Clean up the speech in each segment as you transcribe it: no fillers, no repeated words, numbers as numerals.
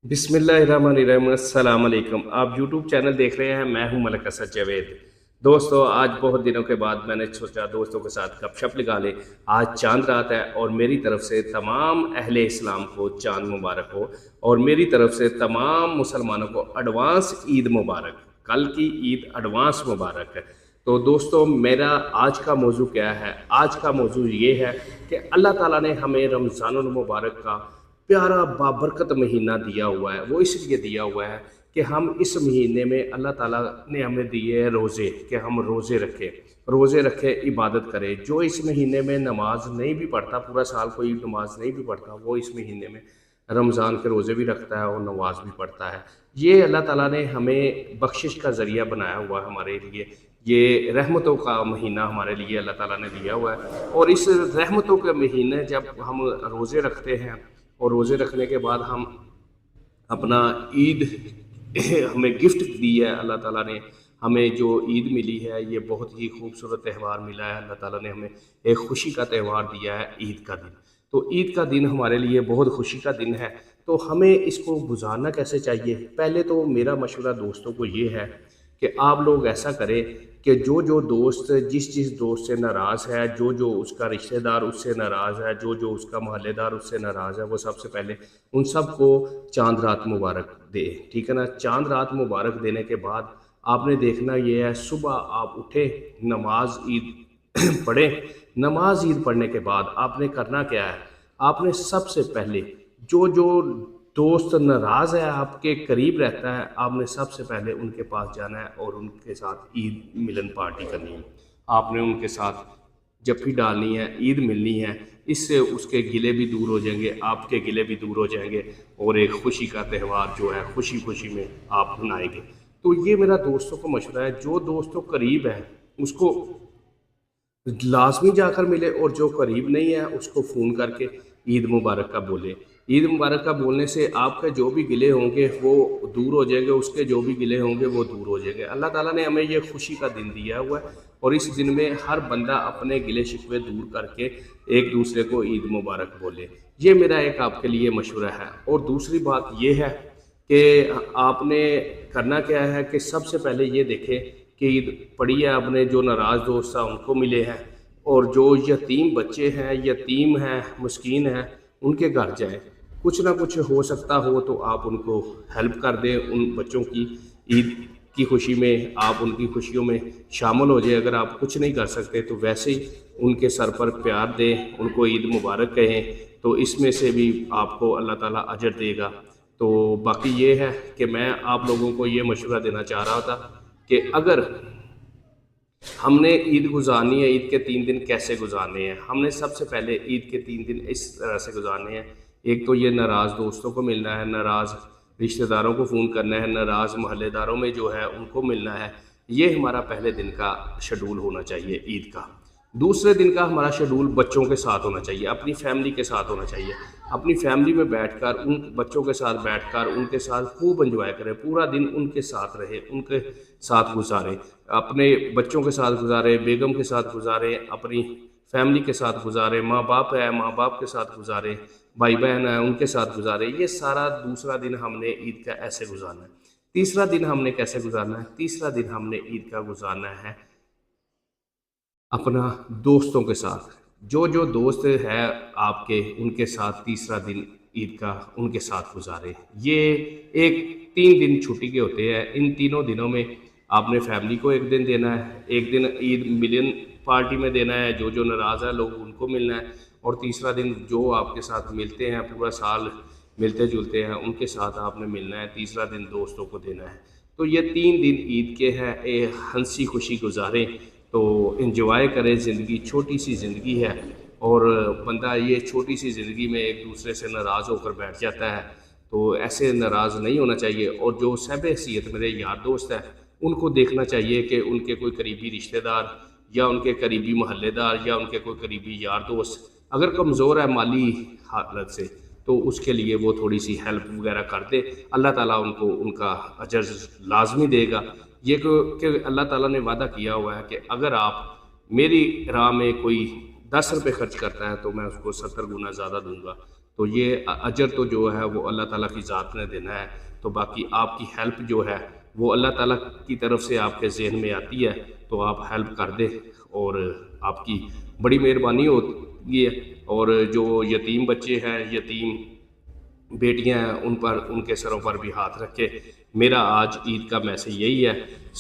बिस्मिल्लाहिर्रहमानिर्रहीम, अस्सलाम वालेकुम। आप यूट्यूब चैनल देख रहे हैं। मैं हूं मलिक असद जावेद। दोस्तों, आज बहुत दिनों के बाद मैंने सोचा दोस्तों के साथ गपशप लगा ले। आज चांद रात है और मेरी तरफ से तमाम अहले इस्लाम को चांद मुबारक हो, और मेरी तरफ से तमाम मुसलमानों को एडवांस ईद मुबारक। कल की ईद एडवांस मुबारक है। तो दोस्तों, मेरा आज का मौजू क्या है? आज का मौजू ये है कि अल्लाह ताला ने हमें रमज़ानुल मुबारक का प्यारा बाबरकत महीना दिया हुआ है। वो इसलिए दिया हुआ है कि हम इस महीने में अल्लाह ताला ने हमें दिए हैं रोज़े, कि हम रोज़े रखें, इबादत करें। जो इस महीने में नमाज नहीं भी पढ़ता, पूरा साल कोई नमाज नहीं भी पढ़ता, वो इस महीने में रमज़ान के रोज़े भी रखता है और नमाज भी पढ़ता है। ये अल्लाह ताला ने हमें बख्शिश का ज़रिया बनाया हुआ है हमारे लिए। ये रहमतों का महीना हमारे लिए अल्लाह ताला ने दिया हुआ है, और इस रहमतों के महीने जब हम रोज़े रखते हैं और रोज़े रखने के बाद हम अपना ईद हमें गिफ्ट दी है अल्लाह ताला ने। हमें जो ईद मिली है, ये बहुत ही खूबसूरत त्यौहार मिला है। अल्लाह ताला ने हमें एक खुशी का त्यौहार दिया है, ईद का दिन। तो ईद का दिन हमारे लिए बहुत खुशी का दिन है। तो हमें इसको गुजारना कैसे चाहिए? पहले तो मेरा मशवरा दोस्तों को ये है कि आप लोग ऐसा करें कि जो जो दोस्त जिस जिस दोस्त से नाराज़ है, जो जो उसका रिश्तेदार उससे नाराज़ है, जो जो उसका मोहल्लेदार उससे नाराज़ है, वो सबसे पहले उन सब को चांद रात मुबारक दे। ठीक है ना? चांद रात मुबारक देने के बाद आपने देखना ये है, सुबह आप उठे, नमाज ईद पढ़ें। नमाज ईद पढ़ने के बाद आपने करना क्या है? आपने सबसे पहले जो जो दोस्त नाराज़ है, आपके करीब रहता है, आपने सबसे पहले उनके पास जाना है और उनके साथ ईद मिलन पार्टी करनी है। आपने उनके साथ जफ्फी डालनी है, ईद मिलनी है। इससे उसके गिले भी दूर हो जाएंगे, आपके गिले भी दूर हो जाएंगे, और एक खुशी का त्यौहार जो है खुशी खुशी में आप मनाएंगे। तो ये मेरा दोस्तों को मशवरा है। जो दोस्तों करीब है उसको लाजमी जाकर मिले, और जो करीब नहीं है उसको फ़ोन करके ईद मुबारक का बोले। ईद मुबारक का बोलने से आपके जो भी गिले होंगे वो दूर हो जाएंगे, उसके जो भी गिले होंगे वो दूर हो जाएंगे। अल्लाह ताला ने हमें ये खुशी का दिन दिया हुआ है, और इस दिन में हर बंदा अपने गिले शिकवे दूर करके एक दूसरे को ईद मुबारक बोले। ये मेरा एक आपके लिए मशवरा है। और दूसरी बात ये है कि आपने करना क्या है कि सबसे पहले ये देखें कि ईद पड़ी है, आपने जो नाराज़ दोस्त हैं उनको मिले हैं, और जो यतीम बच्चे हैं, यतीम हैं, मस्कीन हैं, उनके घर जाएं। कुछ ना कुछ हो सकता हो तो आप उनको हेल्प कर दें। उन बच्चों की ईद की खुशी में आप उनकी खुशियों में शामिल हो जाए। अगर आप कुछ नहीं कर सकते तो वैसे ही उनके सर पर प्यार दें, उनको ईद मुबारक कहें, तो इसमें से भी आपको अल्लाह ताला अजर देगा। तो बाकी ये है कि मैं आप लोगों को ये मशवरा देना चाह रहा था कि अगर हमने ईद गुजारनी है, ईद के 3 दिन कैसे गुजारने हैं? हमने सबसे पहले ईद के 3 दिन इस तरह से गुजारने हैं। एक तो ये नाराज़ दोस्तों को मिलना है, नाराज़ रिश्तेदारों को फ़ोन करना है, नाराज़ मोहल्लेदारों में जो है उनको मिलना है। ये हमारा पहले दिन का शेड्यूल होना चाहिए ईद का। दूसरे दिन का हमारा शेड्यूल बच्चों के साथ होना चाहिए, अपनी फैमिली के साथ होना चाहिए। अपनी फैमिली में बैठकर उन बच्चों के साथ बैठकर उनके साथ खूब एंजॉय करें, पूरा दिन उनके साथ रहें, उनके साथ गुजारें। अपने बच्चों के साथ गुजारें, बेगम के साथ गुजारें, अपनी फैमिली के साथ गुजारें, माँ बाप है माँ बाप के साथ गुजारें, भाई बहन है उनके साथ गुजारें। ये सारा दूसरा दिन हमने ईद का ऐसे गुजारना है। तीसरा दिन हमने कैसे गुजारना है? तीसरा दिन हमने ईद का गुजारना है अपना दोस्तों के साथ। जो जो दोस्त है आपके, उनके साथ तीसरा दिन ईद का उनके साथ गुजारें। ये एक 3 दिन छुट्टी के होते हैं। इन तीनों दिनों में आपने फैमिली को एक दिन देना है, एक दिन ईद मिलन पार्टी में देना है, जो जो नाराज़ है लोग उनको मिलना है, और तीसरा दिन जो आपके साथ मिलते हैं, पूरा साल मिलते जुलते हैं, उनके साथ आपने मिलना है। तीसरा दिन दोस्तों को देना है। तो ये 3 दिन ईद के हैं। हंसी खुशी गुजारें, तो इन्जॉय करें। ज़िंदगी छोटी सी ज़िंदगी है, और बंदा ये छोटी सी ज़िंदगी में एक दूसरे से नाराज़ होकर बैठ जाता है। तो ऐसे नाराज़ नहीं होना चाहिए। और जो सहब हैसियत मेरे यार दोस्त हैं, उनको देखना चाहिए कि उनके कोई करीबी रिश्तेदार या उनके करीबी मोहल्लेदार या उनके कोई करीबी यार दोस्त अगर कमज़ोर है माली हालत से, तो उसके लिए वो थोड़ी सी हेल्प वगैरह कर दे। अल्लाह ताला उनको उनका अजर लाजमी देगा। ये कि अल्लाह ताला ने वादा किया हुआ है कि अगर आप मेरी राह में कोई 10 रुपये खर्च करता है तो मैं उसको 70 गुना ज़्यादा दूंगा। تو یہ اجر تو جو ہے وہ اللہ تعالیٰ کی ذات نے دینا ہے، تو باقی آپ کی ہیلپ جو ہے وہ اللہ تعالیٰ کی طرف سے آپ کے ذہن میں آتی ہے تو آپ ہیلپ کر دیں، اور آپ کی بڑی مہربانی ہوتی ہے۔ اور جو یتیم بچے ہیں، یتیم بیٹیاں ہیں، ان پر، ان کے سروں پر بھی ہاتھ رکھے۔ میرا آج عید کا میسج یہی ہے،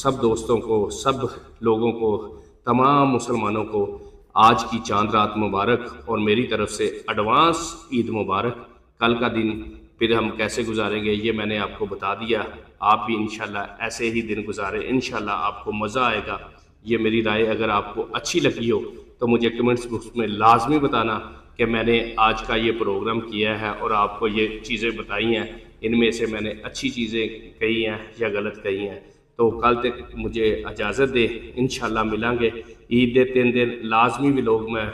سب دوستوں کو، سب لوگوں کو، تمام مسلمانوں کو آج کی چاند رات مبارک، اور میری طرف سے ایڈوانس عید مبارک۔ کل کا دن پھر ہم کیسے گزاریں گے یہ میں نے آپ کو بتا دیا، آپ بھی انشاءاللہ ایسے ہی دن گزاریں، انشاءاللہ آپ کو مزہ آئے گا۔ یہ میری رائے اگر آپ کو اچھی لگی ہو تو مجھے کمنٹس باکس میں لازمی بتانا کہ میں نے آج کا یہ پروگرام کیا ہے اور آپ کو یہ چیزیں بتائی ہیں، ان میں سے میں نے اچھی چیزیں کہی ہیں یا غلط کہی ہیں۔ تو کل تک مجھے اجازت دے، انشاءاللہ ملیں گے عید دے 3 دن لازمی بھی لوگ میں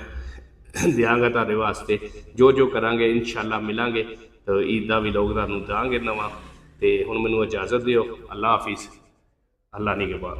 دیاں گا تارے واسطے، جو جو کریں گے انشاءاللہ ملیں گے، تو عید دا بھی لوگ تانوں داں گے نواں۔ تے ہن مینوں اجازت دیو، اللہ حافظ، اللہ نگہبان۔